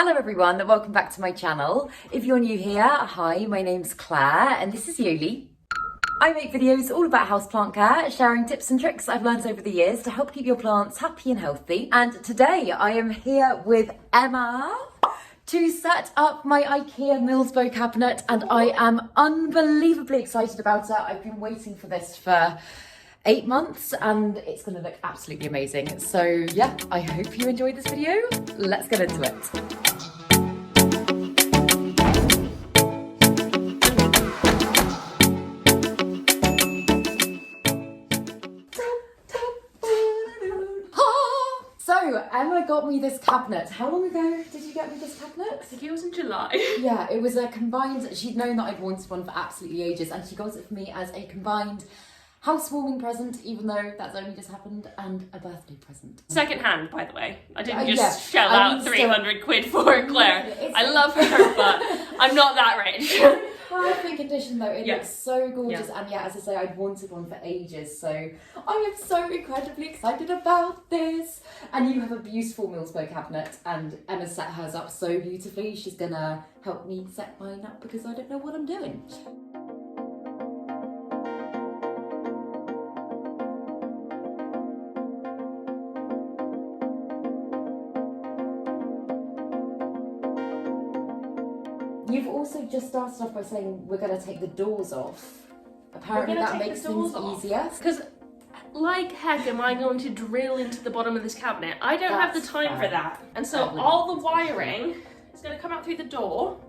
Hello everyone, welcome back to my channel. If you're new here, hi, my name's Claire and this is Yoli. I make videos all about houseplant care, sharing tips and tricks I've learned over the years to help keep your plants happy and healthy. And today I am here with Emma to set up my Ikea Milsbo cabinet and I am unbelievably excited about it. I've been waiting for this for 8 months and it's going to look absolutely amazing. So yeah, I hope you enjoyed this video. Let's get into it. So Emma got me this cabinet. How long ago did you get me this cabinet? I think it was in July. Yeah, it was a combined, she'd known that I'd wanted one for absolutely ages and she got it for me as a combined housewarming present, even though that's only just happened, and a birthday present. Second hand, by the way. I didn't just yeah. shell out 300 quid for Claire. I love her, but I'm not that rich. Perfect condition though, it Yeah. looks so gorgeous, Yeah. and yeah, as I say, I'd wanted one for ages, so I am so incredibly excited about this. And you have a beautiful Milsbo cabinet, and Emma set hers up so beautifully. She's gonna help me set mine up because I don't know what I'm doing. You've also just started off by saying we're going to take the doors off. Apparently that makes things easier. Because like heck am I going to drill into the bottom of this cabinet? I don't have the time for that. And so all the wiring is going to come out through the door,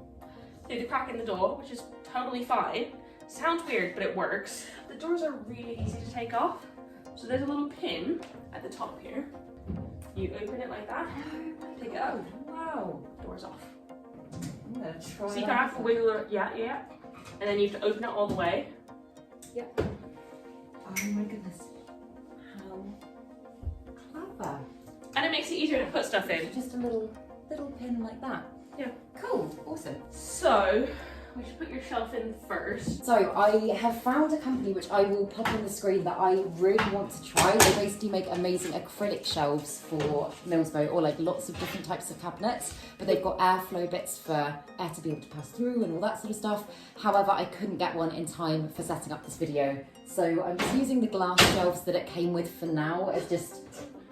through the crack in the door, which is totally fine. Sounds weird, but it works. The doors are really easy to take off. So there's a little pin at the top here. You open it like that, pick it up. Wow. Door's off. I'm going to try. So you can have to wiggle it, yeah. And then you have to open it all the way. Yep. Oh my goodness. How clever. And it makes it easier to put stuff in. Just a little pin like that. Yeah. Cool. Awesome. So, we should put your shelf in first. So I have found a company which I will pop on the screen that I really want to try. They basically make amazing acrylic shelves for Milsbo, or like lots of different types of cabinets, but they've got airflow bits for air to be able to pass through and all that sort of stuff. However, I couldn't get one in time for setting up this video. So I'm just using the glass shelves that it came with for now as just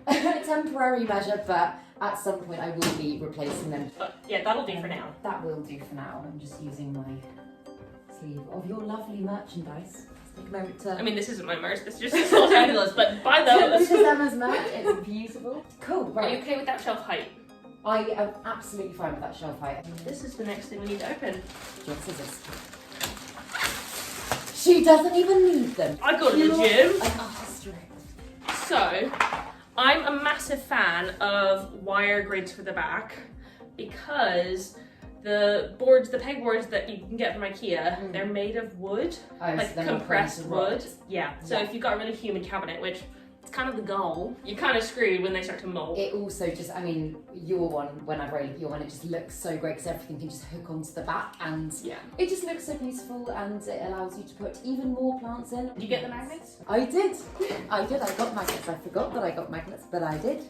a temporary measure, but at some point I will be replacing them. But yeah, that'll do for now. That will do for now. I'm just using my sleeve of your lovely merchandise. Let's take a moment to... I mean, this isn't my merch, this is just Los Angeles, but buy This those. is Emma's merch. It's beautiful. Cool, Are you right. okay with that shelf height? I am absolutely fine with that shelf height. This is the next thing we need to open. Do you want scissors? She doesn't even need them. I go to the gym. Oh, history. So, I'm a massive fan of wire grids for the back because the boards, the pegboards that you can get from Ikea, they're made of wood, like compressed wood. Yeah. So if you've got a really humid cabinet, which is kind of the goal, you're kind of screwed when they start to mold. It also just, I mean, your one, when I rated your one, it just looks so great because everything can just hook onto the back and it just looks so beautiful and it allows you to put even more plants in. Did you get the magnets? I did. I got magnets. I forgot that I got magnets, but I did.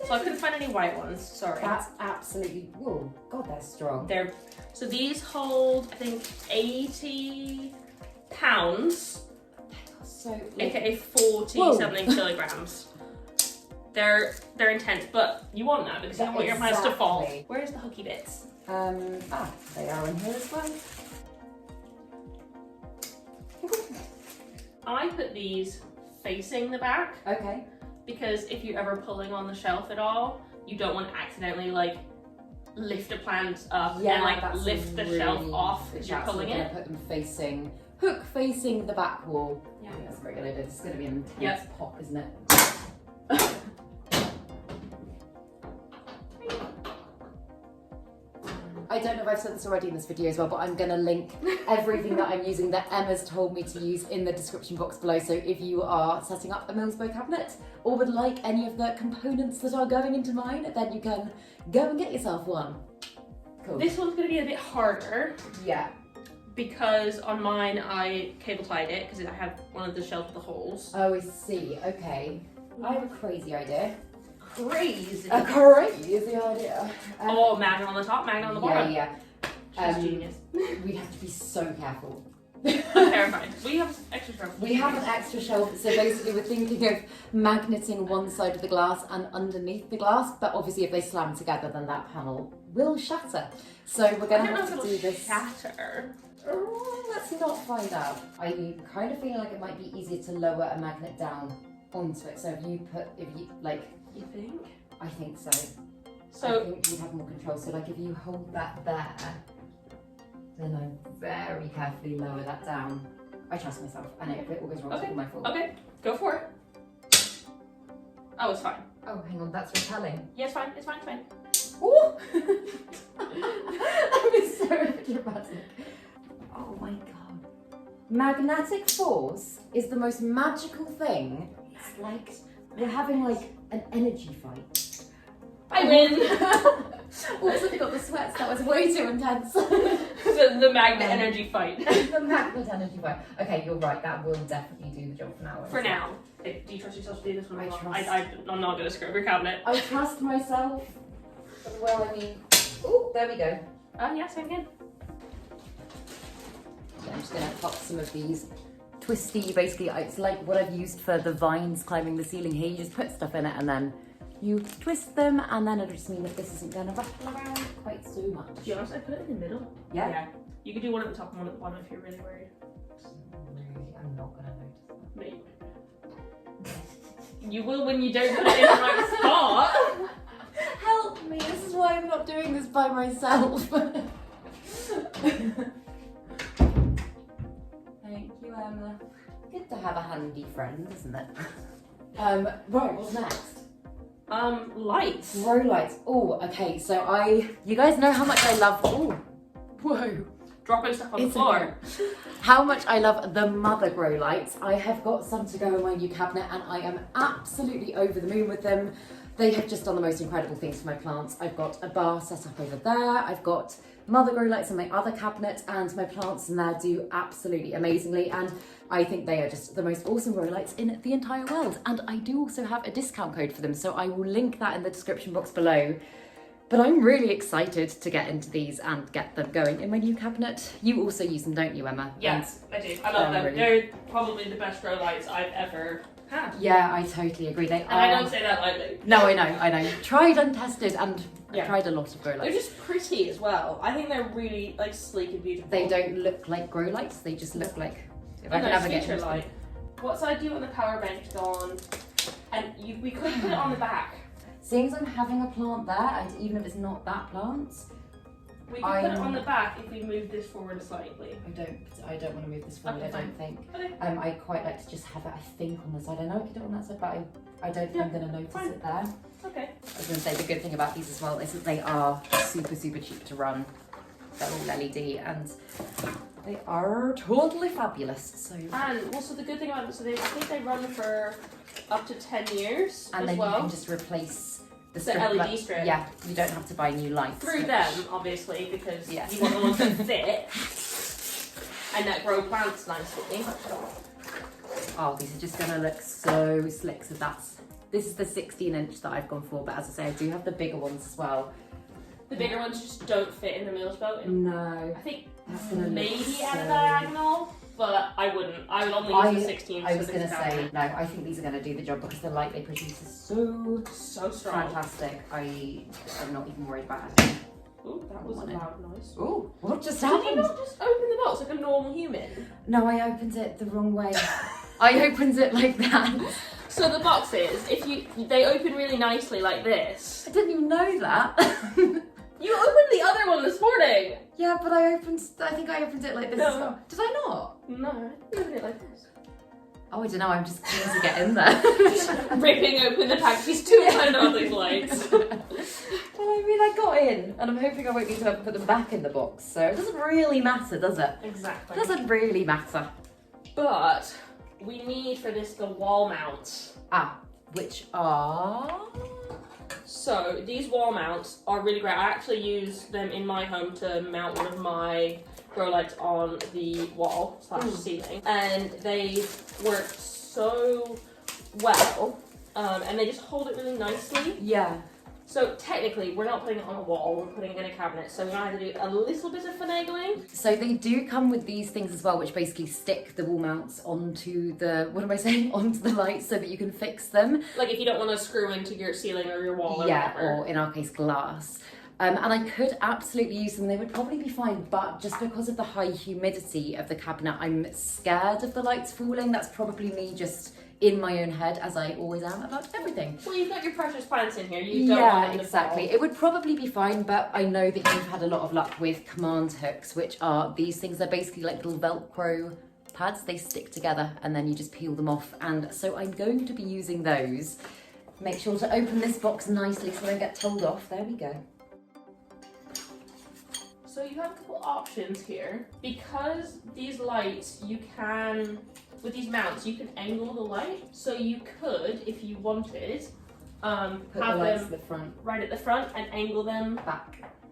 So I couldn't find any white ones, sorry. That's absolutely, oh God, they're strong. So these hold, I think, 80 pounds, So, aka 40 something kilograms. They're intense, but you want that because you don't want your plants to fall. Exactly. Where's the hooky bits? They are in here as well. I put these facing the back Okay. because if you're ever pulling on the shelf at all, you don't want to accidentally like lift a plant up and like lift the shelf off because you're pulling it. Put them facing, hook facing the back wall. Yeah. I think that's a very good idea. It's going to be an intense pop, isn't it? I don't know if I've said this already in this video as well, but I'm going to link everything that I'm using that Emma's told me to use in the description box below. So if you are setting up a Milsbo cabinet or would like any of the components that are going into mine, then you can go and get yourself one. Cool. This one's going to be a bit harder. Yeah. Because on mine I cable tied it because I have one of the shelves with the holes. Oh, I see. Okay. I have a crazy idea. crazy. A crazy idea. Oh, magnet on the top, magnet on the bottom. Yeah. She's genius. We have to be so careful. Terrifying. We have extra shelf. We have an extra shelf, so basically we're thinking of magneting one side of the glass and underneath the glass, but obviously if they slam together then that panel will shatter. So we're going to have to do this. Shatter. Oh, let's not find out. I kind of feel like it might be easier to lower a magnet down onto it. So if you You think? I think so. So I think you have more control. So like if you hold that there, then I very carefully lower that down. I trust myself. I know if it all goes wrong, it's all my fault. Okay, go for it. Oh, it's fine. Oh, hang on, that's repelling. Yeah, it's fine. It's fine. It's fine. Ooh! That was so dramatic. Oh my god. Magnetic force is the most magical thing. It's like we're having like an energy fight. I win! Also, you got the sweats. That was way too intense. the magnet energy fight. The magnet energy fight. Okay, you're right. That will definitely do the job for now. For now. Okay, do you trust yourself to do this one? I'm not going to screw up your cabinet. I trust myself. Well, I mean, oh, there we go. Oh, yeah, same again. So I'm just going to pop some of these twisty, basically, it's like what I've used for the vines climbing the ceiling here. You just put stuff in it and then you twist them, and then it'll just mean that this isn't going to rattle around quite so much. To be honest, I put it in the middle. Yeah? You could do one at the top and one at the bottom if you're really worried. I'm not going to notice that. No, you won't. You will when you don't put it in the right spot. Help me, this is why I'm not doing this by myself. Thank you, Emma. Good to have a handy friend, isn't it? Right, what's next? Lights. Grow lights. Oh, okay, so you guys know how much I love, whoa. Dropping stuff on the floor. How much I love the mother grow lights. I have got some to go in my new cabinet and I am absolutely over the moon with them. They have just done the most incredible things for my plants. I've got a bar set up over there. I've got mother grow lights in my other cabinet, and my plants in there do absolutely amazingly. And I think they are just the most awesome grow lights in the entire world. And I do also have a discount code for them, so I will link that in the description box below. But I'm really excited to get into these and get them going in my new cabinet. You also use them, don't you, Emma? Yes, I do. I love them. Really... They're probably the best grow lights I've ever had. Yeah, I totally agree. They and I don't say that lightly. No, I know. Tried and tested, and I've tried a lot of grow lights. They're just pretty as well. I think they're really like sleek and beautiful. They don't look like grow lights. They just look like if I can ever get into light. What side do you want the power bank on? And we could put it on the back. Seeing as I'm having a plant there, and even if it's not that plant, we can put it on the back if we move this forward slightly. I don't want to move this forward. Okay, I don't think. Okay. I quite like to just have it. I think on the side. I know I can do it on that side, but I don't think I'm going to notice it there. Okay. I was going to say the good thing about these as well is that they are super cheap to run. They're all LED and they are totally fabulous. So and also the good thing about them, so I think they run for up to 10 years and as then well. you can just replace the LED strip. Yeah, you don't have to buy new lights. Through them, obviously, because you want the ones that fit and that grow plants nicely. Oh, these are just going to look so slick. So this is the 16-inch that I've gone for, but as I say, I do have the bigger ones as well. The bigger ones just don't fit in the Milsbo. No. I think that's gonna maybe at a diagonal, but I wouldn't. I would only use the 16. I was going to say, no, I think these are going to do the job because the light they produce is so strong. Fantastic. I'm not even worried about it. Ooh, that was a loud noise. Ooh, what just happened? Did you not just open the box like a normal human? No, I opened it the wrong way. I opened it like that. So the boxes, they open really nicely like this. I didn't even know that. You opened the other one this morning. Yeah, but I think I opened it like this as well. Did I not? No, I opened it like this. Oh, I don't know, I'm just keen to get in there. Ripping open the pack, she's too excited about these lights. Well, I mean, I got in, and I'm hoping I won't need to put them back in the box, so it doesn't really matter, does it? Exactly. It doesn't really matter. But we need for this the wall mounts. Which are... So these wall mounts are really great. I actually use them in my home to mount one of my grow lights on the wall / ceiling, and they work so well. and they just hold it really nicely. Yeah. So technically, we're not putting it on a wall, we're putting it in a cabinet, so we're going to have to do a little bit of finagling. So they do come with these things as well, which basically stick the wall mounts onto the, what am I saying, onto the lights so that you can fix them. Like if you don't want to screw into your ceiling or your wall or Yeah, whatever. or in our case, glass. And I could absolutely use them, they would probably be fine, but just because of the high humidity of the cabinet, I'm scared of the lights falling. That's probably me just in my own head, as I always am about everything. Well, you've got your precious plants in here, you don't want them to exactly. fall. It would probably be fine, but I know that you've had a lot of luck with command hooks, which are these things. They're basically like little Velcro pads. They stick together and then you just peel them off. And so I'm going to be using those. Make sure to open this box nicely so I don't get told off. There we go. So you have a couple options here. Because these lights, you can, with these mounts, you can angle the light. So you could, if you wanted, Put the have lights them at the front. right at the front and angle them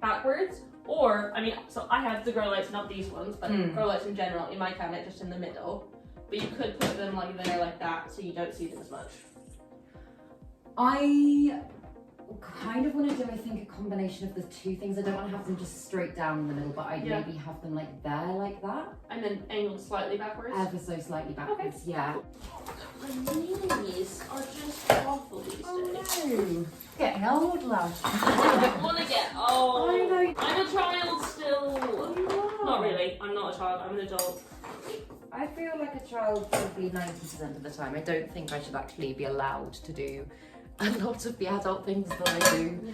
backwards. Or, I mean, so I have the grow lights, not these ones, but grow lights in general in my cabinet, just in the middle. But you could put them like there, like that, so you don't see them as much. I kind of want to do, I think, a combination of the two things. I don't want to have them just straight down in the middle, but I'd maybe have them like there, like that. And then angled slightly backwards? Ever so slightly backwards, yeah. My knees are just awful these days. No. Getting old, love. I want to get old. I know. I'm a child still. Not really. I'm not a child. I'm an adult. I feel like a child probably 90% of the time. I don't think I should actually be allowed to do a lot of the adult things that I do.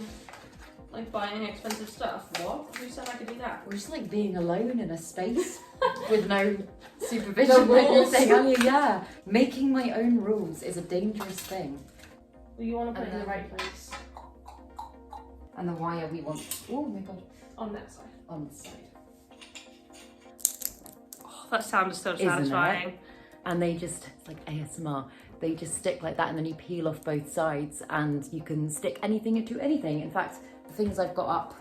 Like buying expensive stuff. What? Who said I could do that? Or just like being alone in a space with no supervision. No like you were rules. saying earlier, yeah. Making my own rules is a dangerous thing. Well, you want to put it in the right place. And the wire we want, oh my god, On that side. on the side. Oh, that sound is so Isn't satisfying. it? And they just, it's like ASMR, they just stick like that and then you peel off both sides and you can stick anything into anything. In fact, the things I've got up,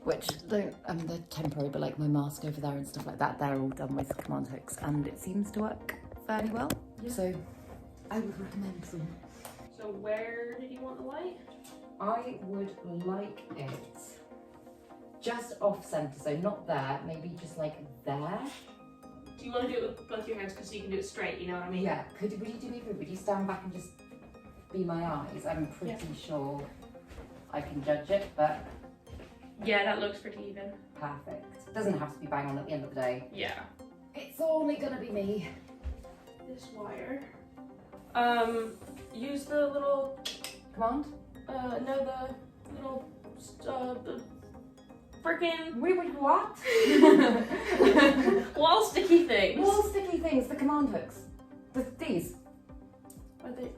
which don't, they're temporary, but like my mask over there and stuff like that, they're all done with command hooks and it seems to work fairly well. Yeah. So I would recommend them. So where did you want the light? I would like it just off center, so not there, maybe just like there. Do you want to do it with both your hands because you can do it straight, you know what I mean? Yeah, would you do me a favor? Would you stand back and just be my eyes? I'm pretty sure I can judge it, but... Yeah, that looks pretty even. Perfect. Doesn't have to be bang on at the end of the day. Yeah. It's only gonna be me. This wire. Use the little... Command? No, the little... the freaking... Wait, what? wall sticky things. Wall sticky things, the command hooks. These. Are they...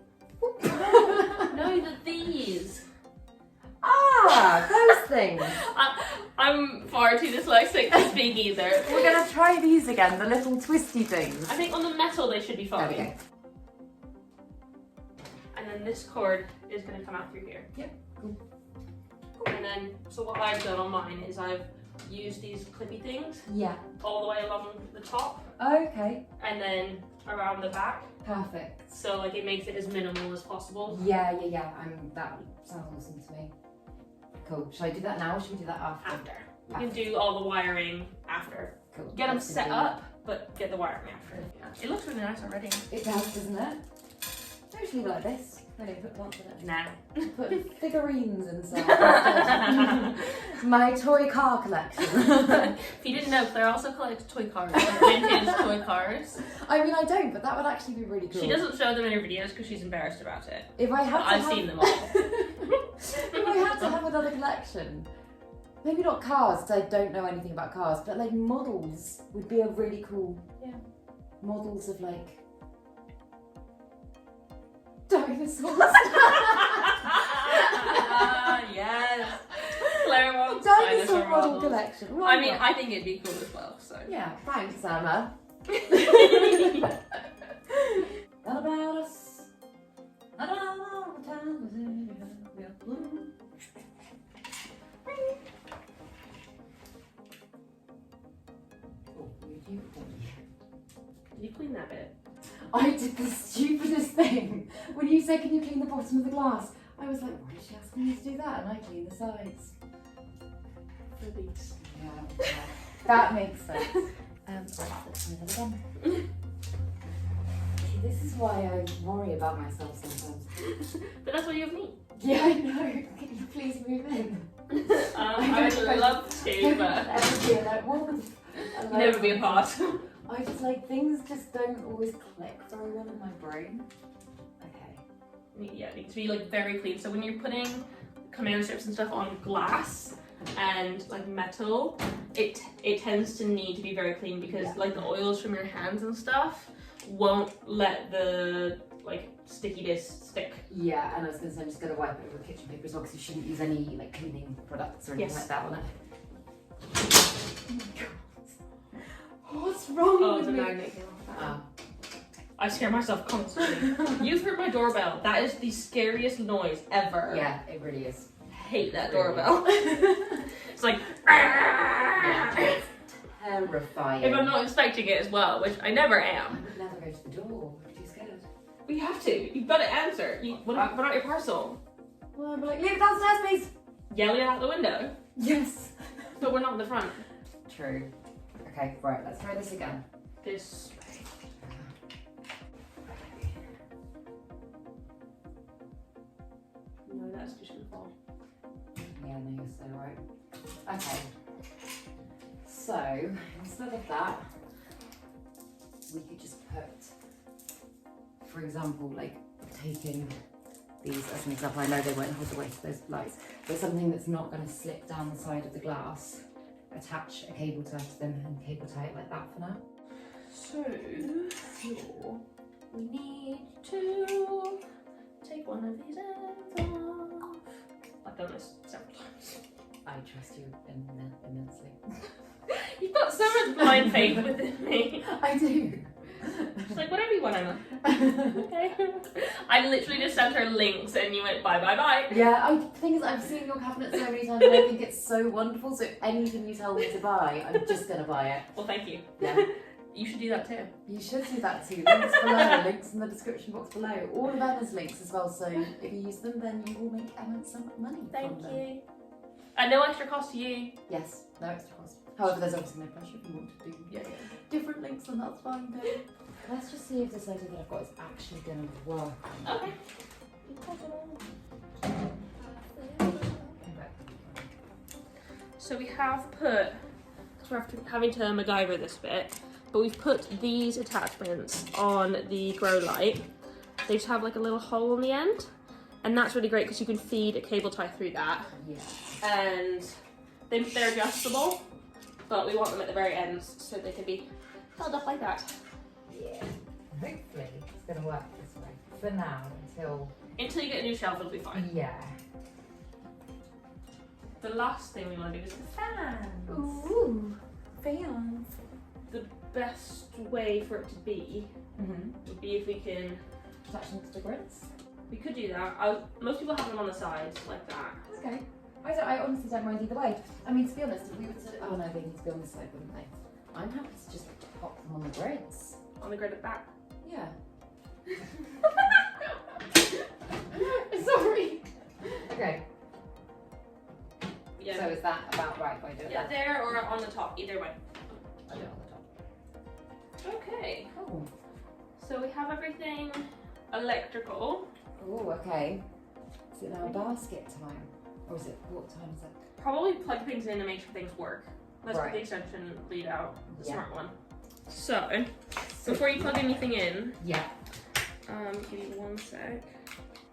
no, these. Ah, those things. I'm far too dyslexic to speak either. We're gonna try these again, the little twisty things. I think on the metal they should be fine. There we go. And then this cord is going to come out through here. Yep, cool. And then, so what I've done on mine is I've used these clippy things Yeah. all the way along the top Okay. and then around the back. Perfect. So like it makes it as minimal as possible. Yeah. That sounds awesome to me. Cool. Should I do that now or should we do that after? After. You can do all the wiring after. Cool. Get them That's set gonna up, but get the wiring after. Yeah. It looks really nice already. be- It does, doesn't it? Don't just leave it like this. No, put plants in it. Nah. Put figurines inside. My toy car collection. If you didn't know, Claire also collects toy cars, like vintage toy cars. I mean, I don't, but that would actually be really cool. She doesn't show them in her videos because she's embarrassed about it. If I had But to I've have... seen them all. If I had to have another collection, maybe not cars, because I don't know anything about cars, but like models would be a really cool... Yeah. Models of like... dinosaurs. Yes. Claire wants Dinosaur model models. collection. I Why mean, not? I think it'd be cool as well, so. Yeah, thanks, Emma. Not about us. Not all the time. We are blue. Did you clean that bit? I did the stupidest thing. When you said, can you clean the bottom of the glass? I was like, why is she asking me to do that? And I clean the sides. Yeah, that makes sense. Right, let's try that again. See, this is why I worry about myself sometimes. But that's why you have me. Yeah, I know. Can you please move in? I would love to, but never be apart. I just like, things just don't always click very well in my brain. Okay. Yeah, it needs to be like very clean. So when you're putting command strips and stuff on glass and like metal, it tends to need to be very clean because like the oils from your hands and stuff won't let the like sticky bits stick. Yeah, and I was going to say I'm just going to wipe it with kitchen paper as well because you shouldn't use any like cleaning products or anything like that on it. Oh my god. What's wrong with me? Magnet came off. I scare myself constantly. You've heard my doorbell. That is the scariest noise ever. Yeah, it really is. I hate that doorbell. It's like yeah, it's terrifying. if I'm not expecting it as well, which I never am. I would never go to the door. I'm too scared. We have to. You've got to answer. What about your parcel? Well, I'd be like, leave it downstairs, please. Yelling out the window. Yes. But we're not in the front. True. Okay, right, let's try this again. This way. No, that's just gonna fall. Yeah, no, you're so right. Okay. So, instead of that, we could just put, for example, like taking these as an example. I know they won't hold the weight of those lights, but something that's not going to slip down the side of the glass, attach a cable tie to them and cable tie it like that for now. So, we need to take one of these ends off. I've done this several times. I trust you immensely. You've got so much blind faith within me. I do. She's like, whatever you want, Emma. Okay. I literally just sent her links and you went bye bye bye. Yeah, the thing is, I've seen your cabinet so many times and I think it's so wonderful. So anything you tell me to buy, I'm just gonna buy it. Well, thank you. Yeah. You should do that too. You should do that too. Links below, links in the description box below. All of Emma's links as well. So if you use them, then you will make Emma some money. Thank from you. them. And no extra cost to you. Yes, no extra cost. However, there's obviously no pressure if you want to do different links, and that's fine too. Let's just see if this idea that I've got is actually going to work. Okay. So we have put, because we're having to MacGyver this bit, but we've put these attachments on the grow light. They just have like a little hole in the end, and that's really great because you can feed a cable tie through that. Yeah. And they're adjustable, but we want them at the very ends so they can be held up like that. Yeah. Hopefully it's going to work this way for now until you get a new shelf, it'll be fine. Yeah. The last thing we want to do is the fans. Ooh, fans. The best way for it to be would be if we can attach them to the grids. We could do that. Most people have them on the sides like that. Okay. I honestly don't mind either way. I mean, to be honest, if we were to, oh no, they need to be on this side, wouldn't they? I'm happy to just pop them on the grids. On the grid at the back. Yeah. Sorry. Okay. Yeah. So is that about right if I do it? Yeah, there or on the top, either way. I do it on the top. Okay. Cool. So we have everything electrical. Oh, okay. Is it now basket time? Or is it, what time is it? Probably plug things in and make sure things work. Let's Right. put the extension lead out, the Yeah. smart one. So, before you plug anything in, yeah. give me 1 sec.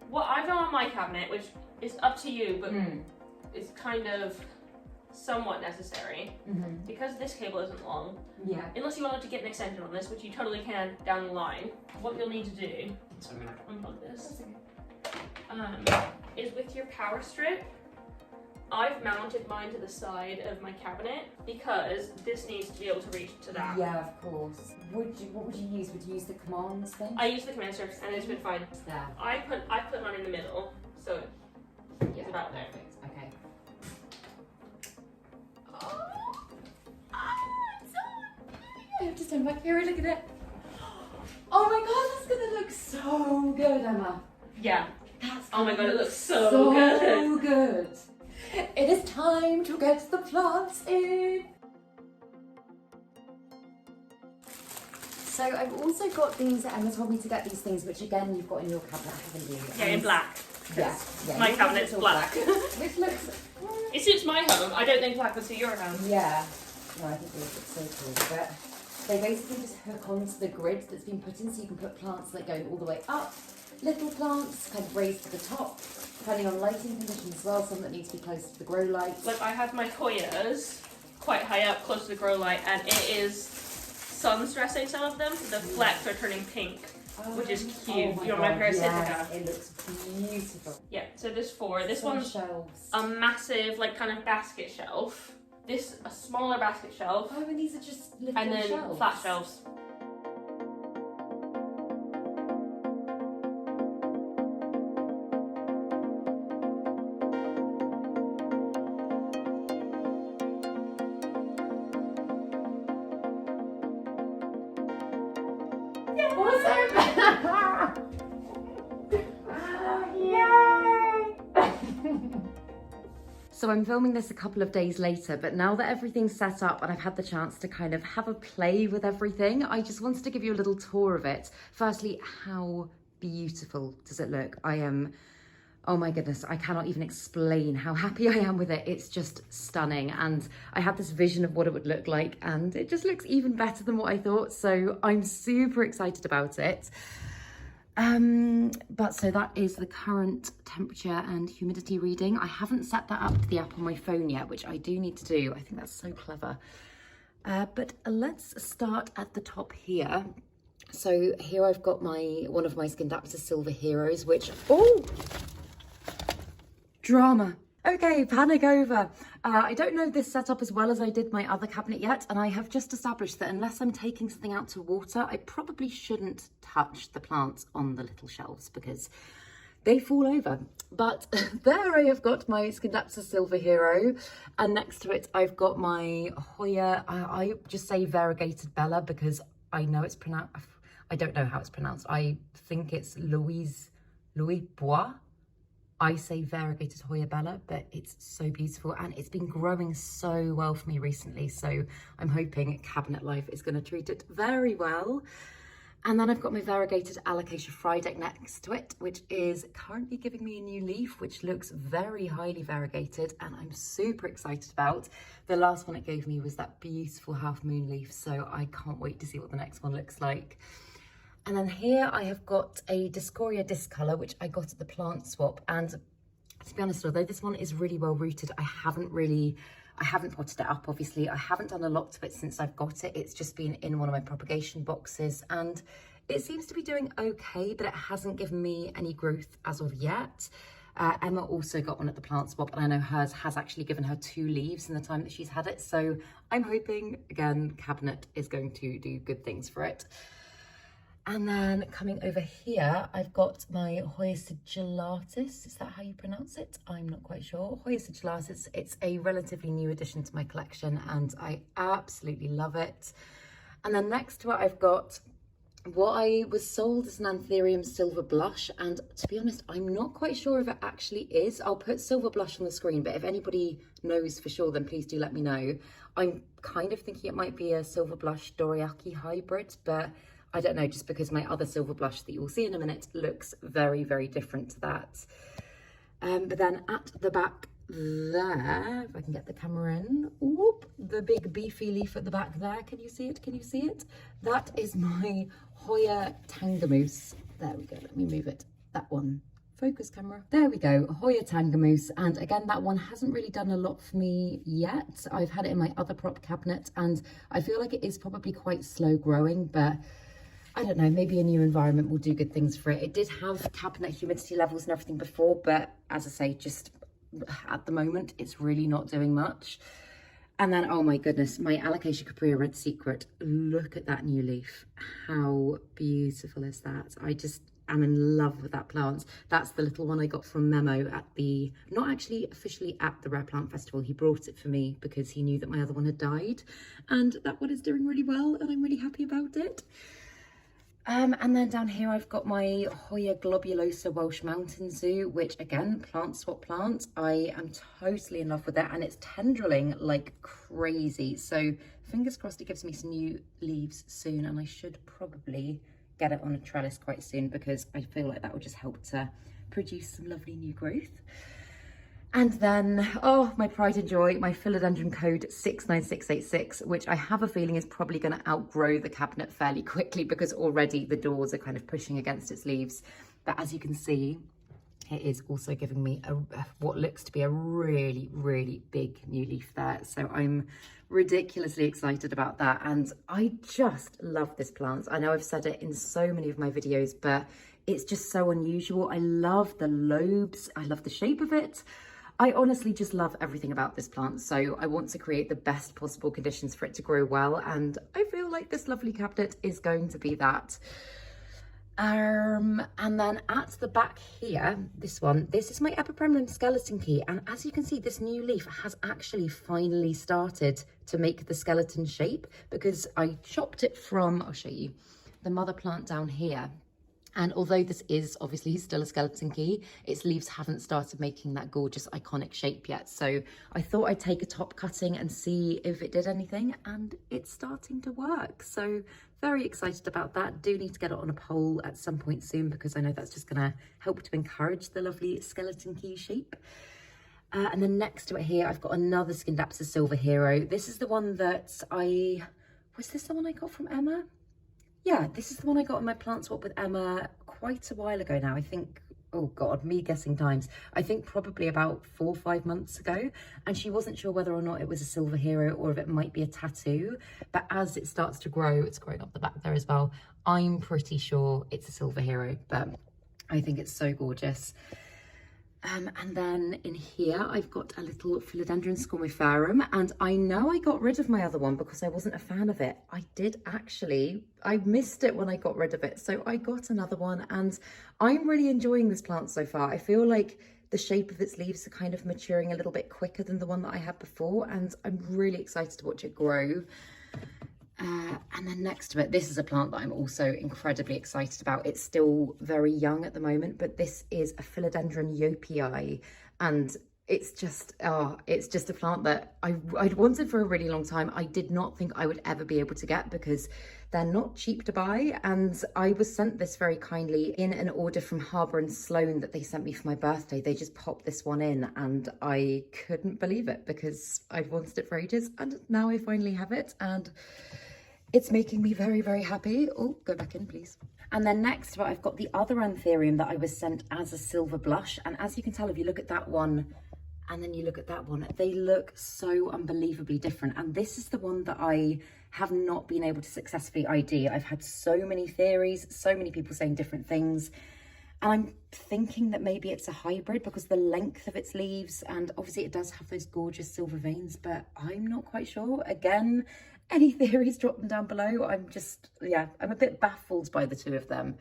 What I've done on my cabinet, which is up to you, but it's kind of somewhat necessary, because this cable isn't long, Yeah. unless you wanted to get an extension on this, which you totally can down the line, what you'll need to do, so I'm going to have to unplug this, is with your power strip, I've mounted mine to the side of my cabinet because this needs to be able to reach to that. Yeah, of course. What would you use? Would you use the commands thing? I use the command strips and it's been fine. Yeah. I put mine in the middle, so it's about there. Perfect. Okay. I have to stand back here and look at it. Oh my god, looks so good, Emma. Yeah. That's oh my god, it looks so good. So good. It is time to get the plants in. So I've also got these, Emma told me to get these things, which again you've got in your cabinet, haven't you? Yeah, in black. Yeah, my cabinet's black. Which looks... It suits my home. I don't think black would suit your home. Yeah. No, I think these look so cool. But they basically just hook onto the grid that's been put in, so you can put plants like going all the way up, little plants kind of raised to the top, depending on lighting conditions as well, some that need to be close to the grow light. Like I have my Hoyas quite high up, close to the grow light, and it is sun stressing some of them, so the flecks are turning pink, which is cute. Oh you want my parasitica? Yes, it looks beautiful. Yeah, so there's 4. This one's shelves. a massive, like, kind of basket shelf. This, a smaller basket shelf. Oh, and these are just little and then shelves. flat shelves. So I'm filming this a couple of days later, but now that everything's set up and I've had the chance to kind of have a play with everything, I just wanted to give you a little tour of it. Firstly, how beautiful does it look? Oh my goodness, I cannot even explain how happy I am with it. It's just stunning. And I had this vision of what it would look like, and it just looks even better than what I thought. So I'm super excited about it. But so that is the current temperature and humidity reading. I haven't set that up to the app on my phone yet, which I do need to do. I think that's so clever. But let's start at the top here. So here I've got one of my Skindapta Silver Heroes, which, oh, drama. Okay, panic over. I don't know this setup as well as I did my other cabinet yet, and I have just established that unless I'm taking something out to water, I probably shouldn't touch the plants on the little shelves because they fall over. But there I have got my Skindapta Silver Hero, and next to it I've got my Hoya, I just say variegated Bella because I know it's pronounced, I don't know how it's pronounced. I think it's Louis Bois. I say variegated Hoya Bella, but it's so beautiful and it's been growing so well for me recently. So I'm hoping Cabinet Life is going to treat it very well. And then I've got my variegated Alocasia Frydek next to it, which is currently giving me a new leaf, which looks very highly variegated and I'm super excited about. The last one it gave me was that beautiful half moon leaf, so I can't wait to see what the next one looks like. And then here I have got a Discoria Discolor, which I got at the plant swap. And to be honest, although this one is really well rooted, I haven't potted it up, obviously. I haven't done a lot to it since I've got it. It's just been in one of my propagation boxes and it seems to be doing okay, but it hasn't given me any growth as of yet. Emma also got one at the plant swap, and I know hers has actually given her 2 leaves in the time that she's had it. So I'm hoping, again, Cabinet is going to do good things for it. And then coming over here, I've got my Hoya Sigillatus. Is that how you pronounce it? I'm not quite sure. Hoya Sigillatus, it's a relatively new addition to my collection and I absolutely love it. And then next to it, I've got what I was sold as an Anthurium Silver Blush. And to be honest, I'm not quite sure if it actually is. I'll put Silver Blush on the screen, but if anybody knows for sure, then please do let me know. I'm kind of thinking it might be a Silver Blush Doriaki hybrid, but I don't know, just because my other silver blush that you will see in a minute looks very, very different to that. But then at the back there, if I can get the camera in, whoop, the big beefy leaf at the back there. Can you see it? Can you see it? That is my Hoya Tangamoose. There we go, let me move it. That one. Focus camera. There we go, Hoya Tangamoose. And again, that one hasn't really done a lot for me yet. I've had it in my other prop cabinet and I feel like it is probably quite slow growing, but I don't know, maybe a new environment will do good things for it. It did have cabinet humidity levels and everything before, but as I say, just at the moment, it's really not doing much. And then, oh my goodness, my Alocasia Capria Red Secret. Look at that new leaf. How beautiful is that? I just am in love with that plant. That's the little one I got from Memo at the, not actually officially at the Rare Plant Festival. He brought it for me because he knew that my other one had died. And that one is doing really well and I'm really happy about it. And then down here I've got my Hoya globulosa Welsh Mountain Zoo, which again, plant swap plant. I am totally in love with it, and it's tendriling like crazy. So fingers crossed it gives me some new leaves soon, and I should probably get it on a trellis quite soon because I feel like that would just help to produce some lovely new growth. And then, oh, my pride and joy, my philodendron code 69686, which I have a feeling is probably going to outgrow the cabinet fairly quickly because already the doors are kind of pushing against its leaves. But as you can see, it is also giving me what looks to be a really, really big new leaf there. So I'm ridiculously excited about that. And I just love this plant. I know I've said it in so many of my videos, but it's just so unusual. I love the lobes. I love the shape of it. I honestly just love everything about this plant, so I want to create the best possible conditions for it to grow well, and I feel like this lovely cabinet is going to be that. And then at the back here, this is my Epipremnum skeleton key, and as you can see, this new leaf has actually finally started to make the skeleton shape because I chopped it from, I'll show you, the mother plant down here. And although this is obviously still a skeleton key, its leaves haven't started making that gorgeous iconic shape yet. So I thought I'd take a top cutting and see if it did anything, and it's starting to work. So very excited about that. Do need to get it on a pole at some point soon because I know that's just gonna help to encourage the lovely skeleton key shape. And then next to it here, I've got another Scindapsus Silver Hero. This is the one that was this the one I got from Emma? Yeah, this is the one I got in my plant swap with Emma quite a while ago now. I think, oh God, me guessing times. I think probably about 4 or 5 months ago. And she wasn't sure whether or not it was a silver hero or if it might be a tattoo. But as it starts to grow, it's growing up the back there as well. I'm pretty sure it's a silver hero, but I think it's so gorgeous. And then in here, I've got a little Philodendron scormiferum, and I know I got rid of my other one because I wasn't a fan of it. I did actually, I missed it when I got rid of it. So I got another one, and I'm really enjoying this plant so far. I feel like the shape of its leaves are kind of maturing a little bit quicker than the one that I had before, and I'm really excited to watch it grow. And then next to it, this is a plant that I'm also incredibly excited about. It's still very young at the moment, but this is a Philodendron Yopii, and it's just a plant that I'd wanted for a really long time. I did not think I would ever be able to get because they're not cheap to buy, and I was sent this very kindly in an order from Harbour and Sloan that they sent me for my birthday. They just popped this one in, and I couldn't believe it because I'd wanted it for ages, and now I finally have it, and it's making me very, very happy. Oh, go back in, please. And then next, I've got the other Anthurium that I was sent as a silver blush. And as you can tell, if you look at that one and then you look at that one, they look so unbelievably different. And this is the one that I have not been able to successfully ID. I've had so many theories, so many people saying different things. And I'm thinking that maybe it's a hybrid because the length of its leaves, and obviously it does have those gorgeous silver veins, but I'm not quite sure. Again, any theories, drop them down below. I'm a bit baffled by the two of them.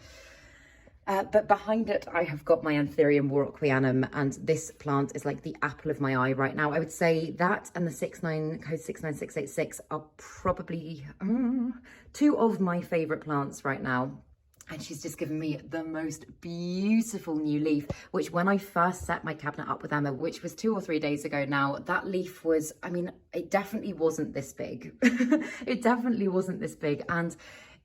But behind it, I have got my Anthurium Warocquianum, and this plant is like the apple of my eye right now. I would say that and the code 69686 are probably two of my favourite plants right now. And she's just given me the most beautiful new leaf, which when I first set my cabinet up with Emma, which was 2 or 3 days ago now, that leaf was, I mean, it definitely wasn't this big. It definitely wasn't this big. And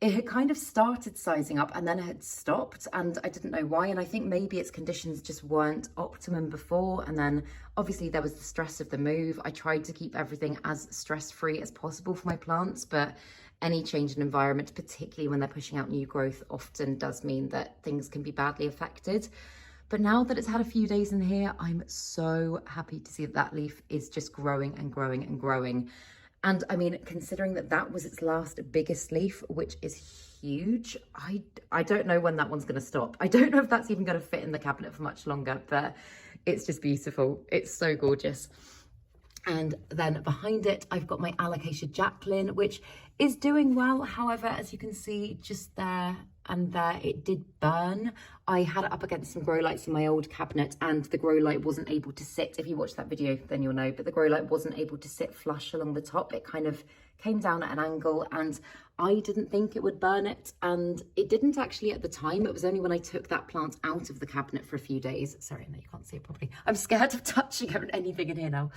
it had kind of started sizing up and then it had stopped, and I didn't know why. And I think maybe its conditions just weren't optimum before. And then obviously there was the stress of the move. I tried to keep everything as stress-free as possible for my plants, but any change in environment, particularly when they're pushing out new growth, often does mean that things can be badly affected. But now that it's had a few days in here, I'm so happy to see that that leaf is just growing and growing and growing. And I mean, considering that that was its last biggest leaf, which is huge, I don't know when that one's going to stop. I don't know if that's even going to fit in the cabinet for much longer, but it's just beautiful. It's so gorgeous. And then behind it, I've got my Alocasia Jacqueline, which is doing well. However, as you can see just there, and there it did burn. I had it up against some grow lights in my old cabinet and the grow light wasn't able to sit. If you watch that video, then you'll know, but the grow light wasn't able to sit flush along the top. It kind of came down at an angle and I didn't think it would burn it, and it didn't actually at the time. It was only when I took that plant out of the cabinet for a few days. Sorry, no, you can't see it properly. I'm scared of touching anything in here now.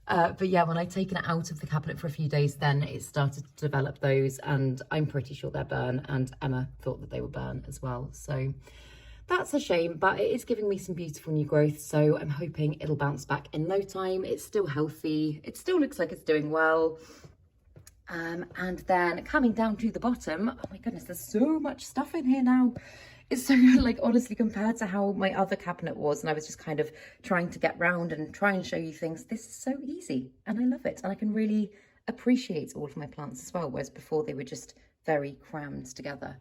But yeah, when I'd taken it out of the cabinet for a few days, then it started to develop those, and I'm pretty sure they're burn, and Emma thought that they were burn as well. So that's a shame, but it is giving me some beautiful new growth. So I'm hoping it'll bounce back in no time. It's still healthy. It still looks like it's doing well. And then coming down to the bottom, oh my goodness, there's so much stuff in here now. It's so, like, honestly, compared to how my other cabinet was, and I was just kind of trying to get round and try and show you things, this is so easy and I love it, and I can really appreciate all of my plants as well, whereas before they were just very crammed together.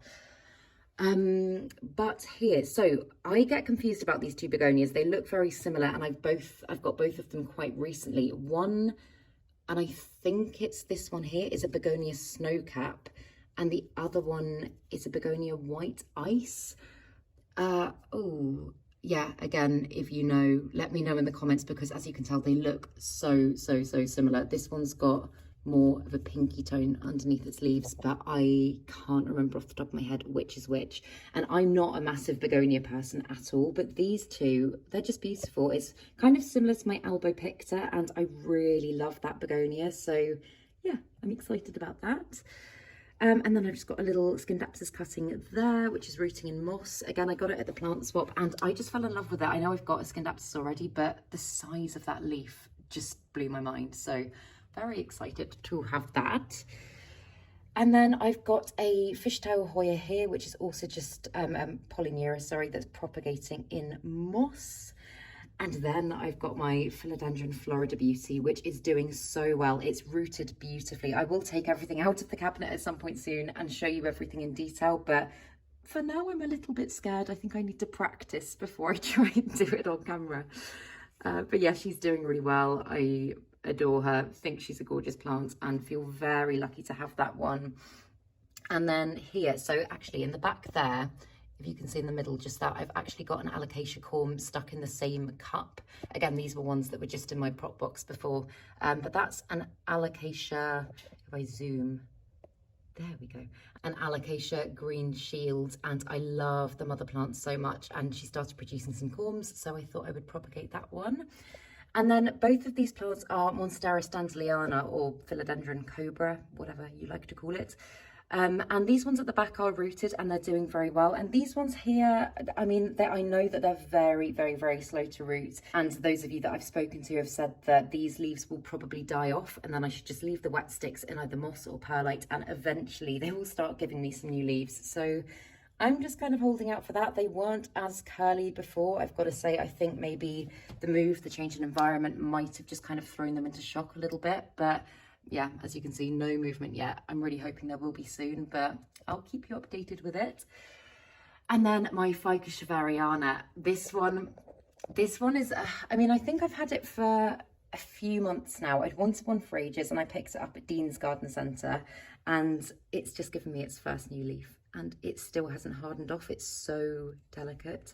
But here, so I get confused about these two begonias. They look very similar, and I've got both of them quite recently. One, and I think it's this one here, is a begonia snowcap, and the other one is a begonia white ice. Oh yeah, again, if you know, let me know in the comments, because as you can tell, they look so similar. This one's got more of a pinky tone underneath its leaves, but I can't remember off the top of my head which is which. And I'm not a massive begonia person at all, but these two, they're just beautiful. It's kind of similar to my elbow picta, and I really love that begonia. So yeah, I'm excited about that. And then I've just got a little Scindapsus cutting there, which is rooting in moss. Again, I got it at the plant swap and I just fell in love with it. I know I've got a Scindapsus already, but the size of that leaf just blew my mind. So very excited to have that. And then I've got a fishtail Hoya here, which is also just Polyneura, sorry, that's propagating in moss. And then I've got my Philodendron Florida Beauty, which is doing so well. It's rooted beautifully. I will take everything out of the cabinet at some point soon and show you everything in detail, but for now I'm a little bit scared. I think I need to practice before I try and do it on camera. But yeah, she's doing really well. I adore her, think she's a gorgeous plant, and feel very lucky to have that one. And then here, so actually in the back there, if you can see in the middle just that, I've actually got an alocasia corm stuck in the same cup. Again, these were ones that were just in my prop box before, but that's an alocasia, if I zoom, there we go, an alocasia green shield, and I love the mother plant so much, and she started producing some corms, so I thought I would propagate that one. And then both of these plants are Monstera standsleana, or Philodendron cobra, whatever you like to call it. And these ones at the back are rooted and they're doing very well. And these ones here, I mean, I know that they're very slow to root. And those of you that I've spoken to have said that these leaves will probably die off, and then I should just leave the wet sticks in either moss or perlite, and eventually they will start giving me some new leaves. So I'm just kind of holding out for that. They weren't as curly before, I've got to say. I think maybe the change in environment might have just kind of thrown them into shock a little bit, but yeah, as you can see, no movement yet. I'm really hoping there will be soon, but I'll keep you updated with it. And then my Ficus shavariana, this one is, I mean, I think I've had it for a few months now. I'd wanted one for ages, and I picked it up at Dean's Garden Centre, and it's just given me its first new leaf, and it still hasn't hardened off. It's so delicate.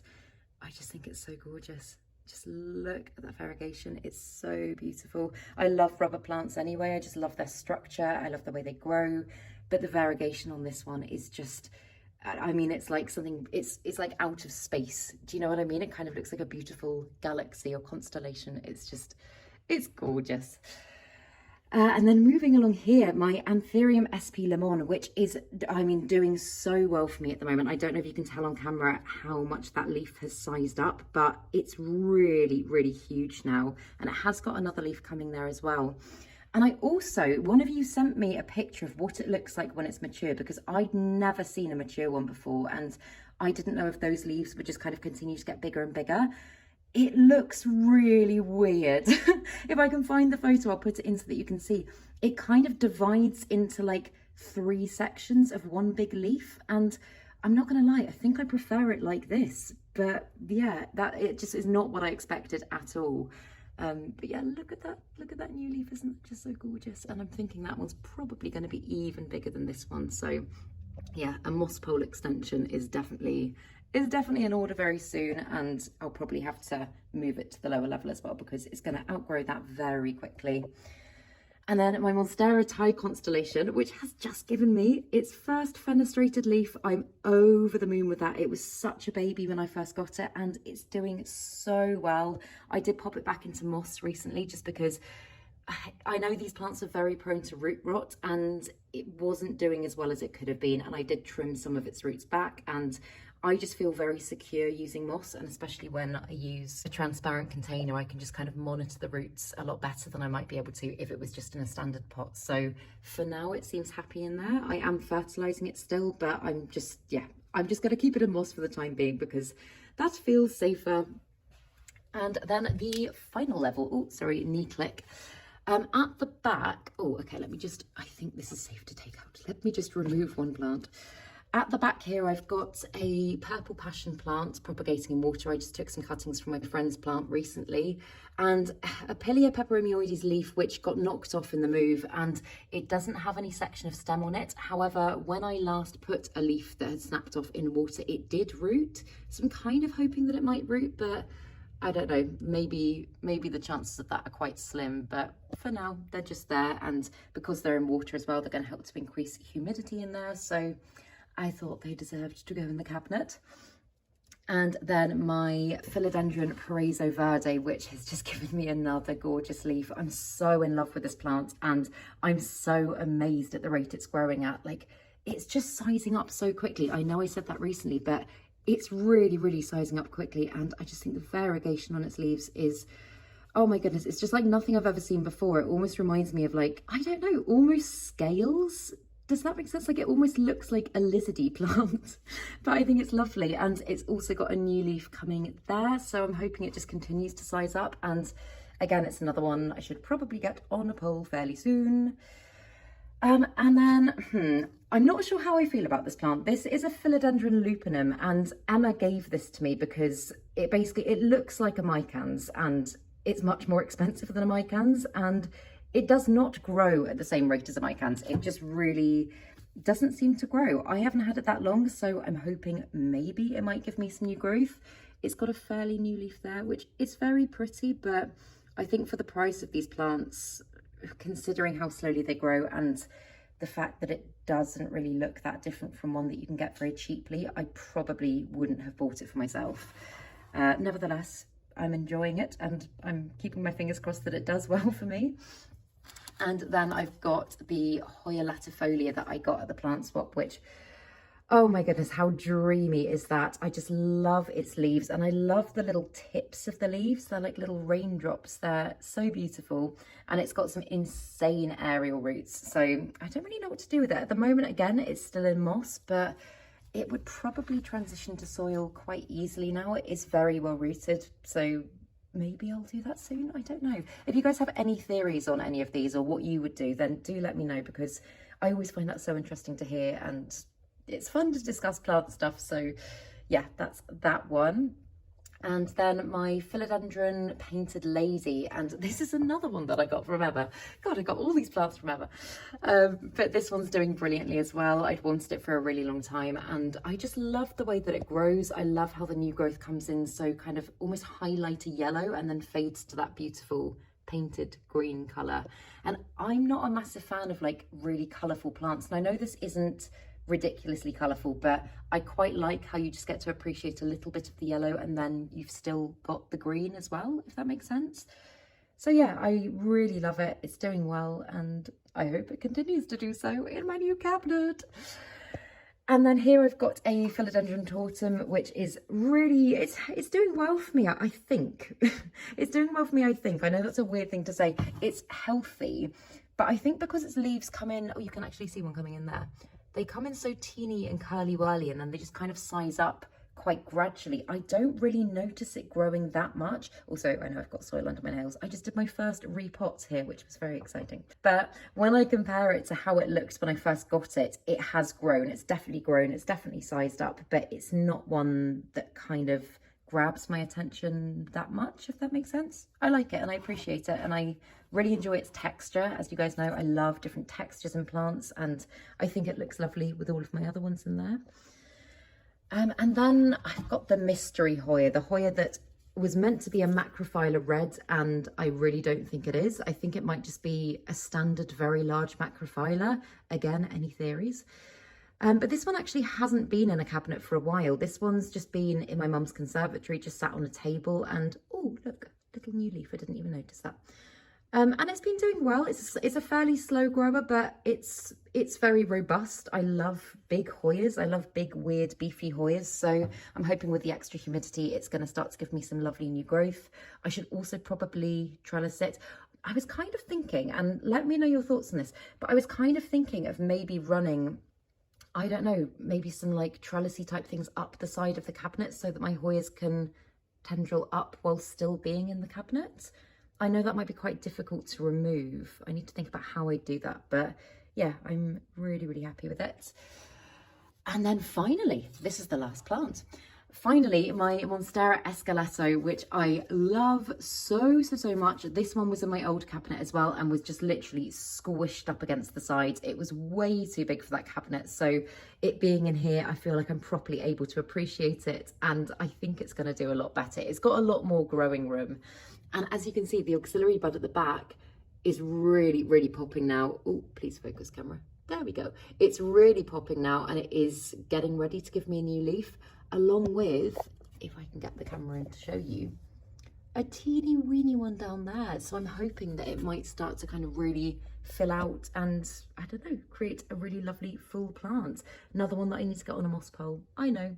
I just think it's so gorgeous. Just look at that variegation. It's so beautiful. I love rubber plants anyway. I just love their structure. I love the way they grow. But the variegation on this one is just, I mean, it's like something, it's like out of space. Do you know what I mean? It kind of looks like a beautiful galaxy or constellation. It's just, it's gorgeous. And then moving along here, my Anthurium SP Lemon, which is, I mean, doing so well for me at the moment. I don't know if you can tell on camera how much that leaf has sized up, but it's really huge now. And it has got another leaf coming there as well. And I also, one of you sent me a picture of what it looks like when it's mature, because I'd never seen a mature one before. And I didn't know if those leaves would just kind of continue to get bigger and bigger. It looks really weird. If I can find the photo, I'll put it in so that you can see. It kind of divides into like 3 sections of one big leaf. And I'm not going to lie, I think I prefer it like this. But yeah, it just is not what I expected at all. But yeah, look at that new leaf. Isn't it just so gorgeous? And I'm thinking that one's probably going to be even bigger than this one. So yeah, a moss pole extension is definitely in order very soon, and I'll probably have to move it to the lower level as well because it's going to outgrow that very quickly. And then my Monstera Thai constellation, which has just given me its first fenestrated leaf. I'm over the moon with that. It was such a baby when I first got it, and it's doing so well. I did pop it back into moss recently just because I know these plants are very prone to root rot, and it wasn't doing as well as it could have been. And I did trim some of its roots back, and I just feel very secure using moss, and especially when I use a transparent container, I can just kind of monitor the roots a lot better than I might be able to if it was just in a standard pot. So for now, it seems happy in there. I am fertilizing it still, but I'm just going to keep it in moss for the time being because that feels safer. And then the final level, oh, sorry, knee click. At the back, oh, okay, I think this is safe to take out. Let me just remove one plant. At the back here, I've got a purple passion plant propagating in water. I just took some cuttings from my friend's plant recently, and a Pilia peperomioides leaf, which got knocked off in the move, and it doesn't have any section of stem on it. However, when I last put a leaf that had snapped off in water, it did root. So I'm kind of hoping that it might root, but I don't know, maybe the chances of that are quite slim, but for now they're just there, and because they're in water as well, they're going to help to increase humidity in there, so I thought they deserved to go in the cabinet. And then my Philodendron Paraiso Verde, which has just given me another gorgeous leaf. I'm so in love with this plant, and I'm so amazed at the rate it's growing at. Like, it's just sizing up so quickly. I know I said that recently, but it's really sizing up quickly, and I just think the variegation on its leaves is, oh my goodness, it's just like nothing I've ever seen before. It almost reminds me of, like, I don't know, almost scales. Does that make sense? Like, it almost looks like a lizardy plant, but I think it's lovely. And it's also got a new leaf coming there, so I'm hoping it just continues to size up. And again, it's another one I should probably get on a pole fairly soon. And then, I'm not sure how I feel about this plant. This is a Philodendron lupinum, and Emma gave this to me because it looks like a Mycans, and it's much more expensive than a Mycans, and it does not grow at the same rate as a Mycans. It just really doesn't seem to grow. I haven't had it that long, so I'm hoping maybe it might give me some new growth. It's got a fairly new leaf there, which is very pretty, but I think for the price of these plants, considering how slowly they grow and the fact that it doesn't really look that different from one that you can get very cheaply, I probably wouldn't have bought it for myself. Nevertheless, I'm enjoying it, and I'm keeping my fingers crossed that it does well for me. And then I've got the Hoya latifolia that I got at the plant swap, which, oh my goodness, how dreamy is that? I just love its leaves, and I love the little tips of the leaves. They're like little raindrops. They're so beautiful, and it's got some insane aerial roots. So I don't really know what to do with it. At the moment, again, it's still in moss, but it would probably transition to soil quite easily now. It is very well rooted, so maybe I'll do that soon. I don't know. If you guys have any theories on any of these or what you would do, then do let me know, because I always find that so interesting to hear, and it's fun to discuss plant stuff. So yeah, that's that one. And then my Philodendron Painted Lady, and this is another one that I got from Emma. God, I got all these plants from Emma. But this one's doing brilliantly as well. I'd wanted it for a really long time, and I just love the way that it grows. I love how the new growth comes in so kind of almost highlighter yellow and then fades to that beautiful painted green colour. And I'm not a massive fan of like really colourful plants, and I know this isn't ridiculously colourful, but I quite like how you just get to appreciate a little bit of the yellow and then you've still got the green as well, if that makes sense. So yeah, I really love it. It's doing well, and I hope it continues to do so in my new cabinet. And then here I've got a Philodendron tortum, which is really, it's doing well for me, I think. It's doing well for me, I think. I know that's a weird thing to say. It's healthy, but I think because its leaves come in, oh, you can actually see one coming in there. They come in so teeny and curly-whirly, and then they just kind of size up quite gradually. I don't really notice it growing that much. Also, I know I've got soil under my nails. I just did my first repot here, which was very exciting. But when I compare it to how it looked when I first got it, it has grown. It's definitely grown. It's definitely sized up, but it's not one that kind of grabs my attention that much, if that makes sense. I like it and I appreciate it, and I really enjoy its texture. As you guys know, I love different textures in plants, and I think it looks lovely with all of my other ones in there. And then I've got the mystery Hoya, the Hoya that was meant to be a macrophylla red, and I really don't think it is. I think it might just be a standard very large macrophylla. Again, any theories? But this one actually hasn't been in a cabinet for a while. This one's just been in my mum's conservatory, just sat on a table, and oh look, little new leaf, I didn't even notice that. And it's been doing well. It's a fairly slow grower, but it's very robust. I love big Hoyas. I love big, weird, beefy Hoyas. So I'm hoping with the extra humidity, it's going to start to give me some lovely new growth. I should also probably trellis it. I was kind of thinking, and let me know your thoughts on this, but I was kind of thinking of maybe running, I don't know, maybe some like trellisy type things up the side of the cabinet so that my Hoyas can tendril up while still being in the cabinet. I know that might be quite difficult to remove. I need to think about how I do that, but yeah, I'm really, really happy with it. And then finally, this is the last plant. Finally, my Monstera Esqueleto, which I love so much. This one was in my old cabinet as well and was just literally squished up against the side. It was way too big for that cabinet. So it being in here, I feel like I'm properly able to appreciate it. And I think it's going to do a lot better. It's got a lot more growing room. And as you can see, the auxiliary bud at the back is really, really popping now. Oh, please focus, camera. There we go. It's really popping now, and it is getting ready to give me a new leaf, along with, if I can get the camera in to show you, a teeny weeny one down there. So I'm hoping that it might start to kind of really fill out and, I don't know, create a really lovely full plant. Another one that I need to get on a moss pole, I know.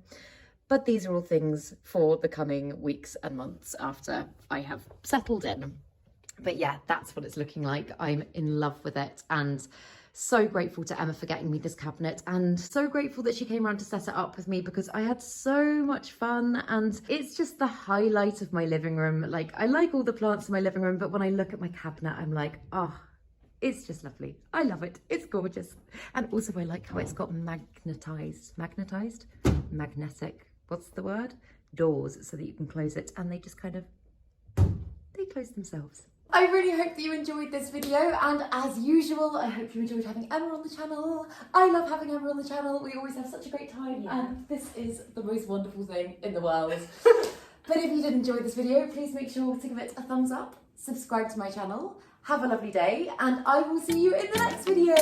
But these are all things for the coming weeks and months after I have settled in. But yeah, that's what it's looking like. I'm in love with it, and so grateful to Emma for getting me this cabinet, and so grateful that she came around to set it up with me because I had so much fun, and it's just the highlight of my living room. Like, I like all the plants in my living room, but when I look at my cabinet, I'm like, oh, it's just lovely. I love it. It's gorgeous. And also I like how it's got magnetic, what's the word? Doors, so that you can close it, and they just kind of, they close themselves. I really hope that you enjoyed this video, and as usual, I hope you enjoyed having Emma on the channel. I love having Emma on the channel. We always have such a great time, and this is the most wonderful thing in the world. But if you did enjoy this video, please make sure to give it a thumbs up, subscribe to my channel, have a lovely day, and I will see you in the next video.